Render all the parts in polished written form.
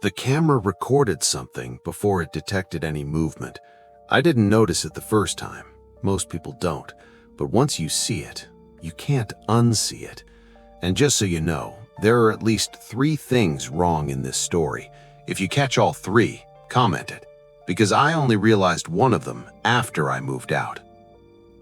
The camera recorded something before it detected any movement. I didn't notice it the first time. Most people don't. But once you see it, you can't unsee it. And just so you know, there are at least 3 things wrong in this story. If you catch all 3, comment it, because I only realized one of them after I moved out.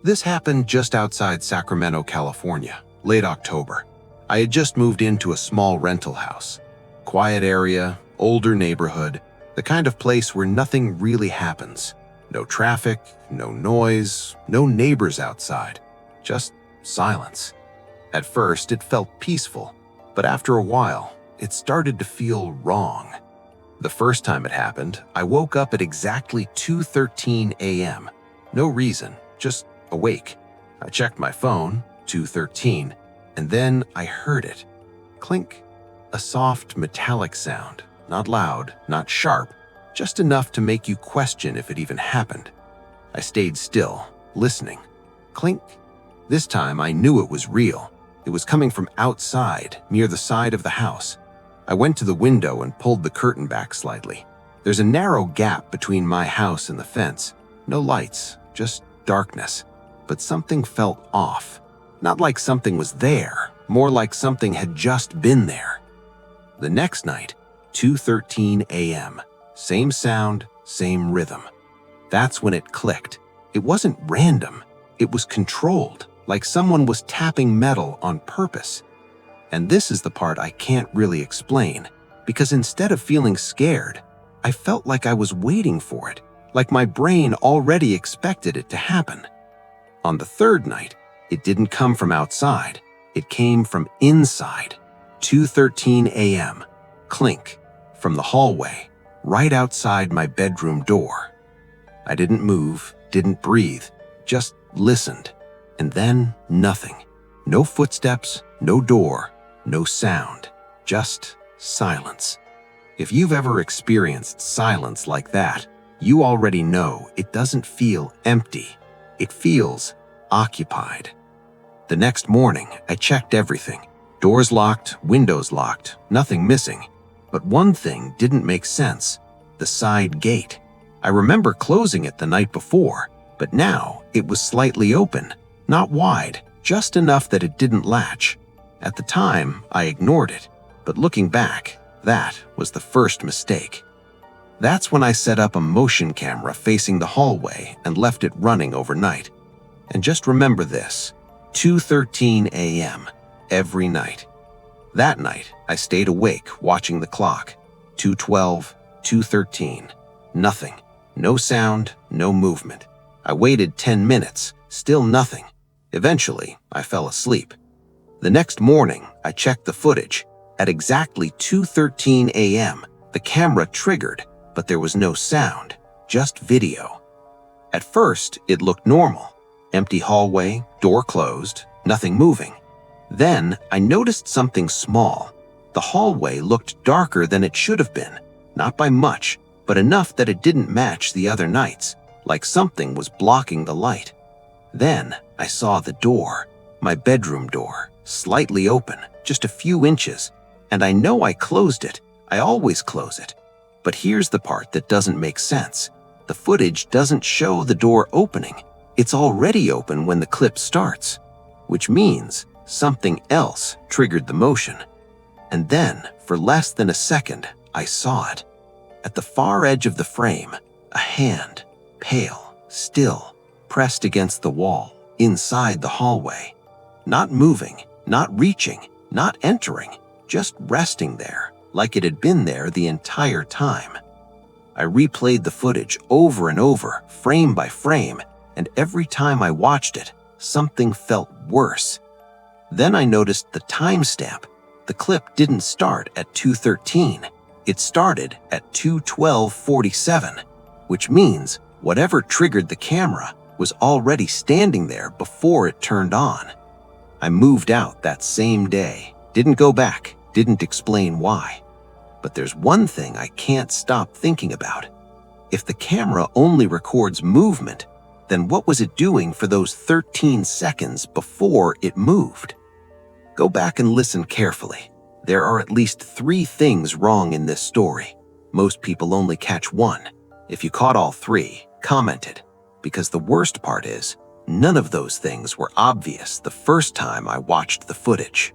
This happened just outside Sacramento, California, late October. I had just moved into a small rental house. Quiet area, older neighborhood, the kind of place where nothing really happens. No traffic, no noise, no neighbors outside, just silence. At first, it felt peaceful, but after a while, it started to feel wrong. The first time it happened, I woke up at exactly 2:13 a.m. No reason, just awake. I checked my phone, 2:13, and then I heard it. Clink. A soft metallic sound, not loud, not sharp, just enough to make you question if it even happened. I stayed still, listening. Clink. This time I knew it was real. It was coming from outside, near the side of the house. I went to the window and pulled the curtain back slightly. There's a narrow gap between my house and the fence. No lights, just darkness. But something felt off. Not like something was there, more like something had just been there. The next night, 2:13 a.m. Same sound, same rhythm. That's when it clicked. It wasn't random. It was controlled, like someone was tapping metal on purpose. And this is the part I can't really explain, because instead of feeling scared, I felt like I was waiting for it, like my brain already expected it to happen. On the third night, it didn't come from outside. It came from inside. 2:13 a.m. Clink. From the hallway, right outside my bedroom door. I didn't move, didn't breathe, just listened. And then nothing. No footsteps, no door, no sound. Just silence. If you've ever experienced silence like that, you already know it doesn't feel empty. It feels occupied. The next morning, I checked everything. Doors locked, windows locked, nothing missing. But one thing didn't make sense. The side gate. I remember closing it the night before, but now it was slightly open. Not wide, just enough that it didn't latch. At the time, I ignored it. But looking back, that was the first mistake. That's when I set up a motion camera facing the hallway and left it running overnight. And just remember this, 2:13 a.m. every night. That night, I stayed awake watching the clock. 2:12, 2:13. Nothing. No sound, no movement. I waited 10 minutes, still nothing. Eventually, I fell asleep. The next morning, I checked the footage. At exactly 2:13 a.m., the camera triggered, but there was no sound, just video. At first, it looked normal. Empty hallway, door closed, nothing moving. Then, I noticed something small. The hallway looked darker than it should have been. Not by much, but enough that it didn't match the other nights, like something was blocking the light. Then, I saw the door, my bedroom door, slightly open, just a few inches. And I know I closed it. I always close it. But here's the part that doesn't make sense. The footage doesn't show the door opening. It's already open when the clip starts, which means something else triggered the motion. And then, for less than a second, I saw it. At the far edge of the frame, a hand, pale, still, pressed against the wall, inside the hallway. Not moving, not reaching, not entering, just resting there, like it had been there the entire time. I replayed the footage over and over, frame by frame, and every time I watched it, something felt worse. Then I noticed the timestamp. The clip didn't start at 2:13. It started at 2:12:47, which means whatever triggered the camera was already standing there before it turned on. I moved out that same day, didn't go back, didn't explain why. But there's one thing I can't stop thinking about. If the camera only records movement, then what was it doing for those 13 seconds before it moved? Go back and listen carefully. There are at least 3 things wrong in this story. Most people only catch one. If you caught all three, comment it. Because the worst part is, none of those things were obvious the first time I watched the footage.